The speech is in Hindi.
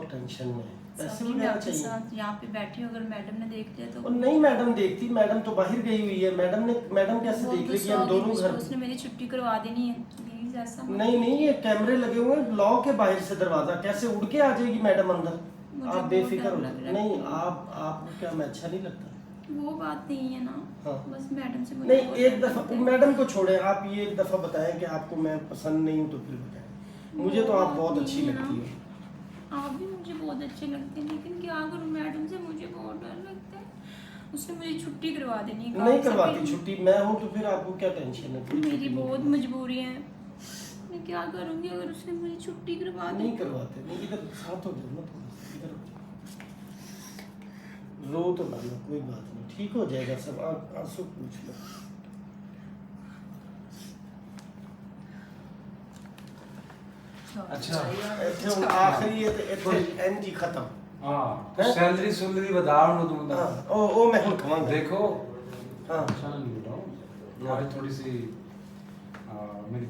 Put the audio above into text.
बहुत टेंशन में है, पैसे सॉरी, मैं मिलना आपके चाहिए। साथ यहाँ पे बैठी हूँ, अगर मैडम ने देख लिया तो और नहीं मैडम देखती, मैडम तो बाहर गई हुई है, मैडम कैसे वो देख लेगी, गुस्सा हम होगी, दोनों मुझको घर। उसने मेरी छुट्टी करवा देनी है प्लीज, ऐसा मत नहीं नहीं, ये कैमरे लगे हुए हैं, लॉ के बाहर से दरवाजा, कैसे उड़ के आ जाएगी मैडम अंदर। मुझे आप बहुत बेफिक्र डर हो लग रहा है। नहीं, आपको क्या मैं अच्छा नहीं लगता। वो बात नहीं है ना। हाँ। बस मैडम से मुझे नहीं बहुत एक डर दफा लगता है। मैडम को छोड़े, आप ये एक दफा बताएं कि आपको मैं पसंद नहीं हूँ तो फिर बताएं। मुझे तो वो आप बात बहुत नहीं अच्छी है लगती ना। हो। आप भी मुझे बहुत अच्छे लगते हैं, लेकिन क्या करूँ, मैडम से मुझे बहुत डर लगता है। उसने मुझे छुट्टी करवा देनी है, नहीं काम से करवाती भी। छुट्टी, मैं हूँ तो फिर आपको क्या टेंशन है। कोई मेरी छुट्टी नहीं बहुत करवाती। मजबूरी है, मैं क्या करूँगी अगर उसने मुझे छुट्टी करवा दी नहीं तो? करवाते, नहीं इधर साथ हो जाओ ना, थोड़ा सा इधर हो जाओ। रो तो ना लो, कोई बात नहीं, ठीक हो जाएगा सब, आप आंसू पूछ लो। अच्छा ਇੱਥੇ ਹੁਣ ਆਖਰੀ ਹੈ ਤੇ ਇੱਥੇ ਇੰਜ ਹੀ ਖਤਮ। हाँ सैलरी सुलरी बताओ ना तुम हाँ ਉਹ ਮੈਂ ਹੁਣ ਕਵਾਂਗਾ। देखो हाँ अच्छा नहीं बताओ, आज थोड़ी सी मेरी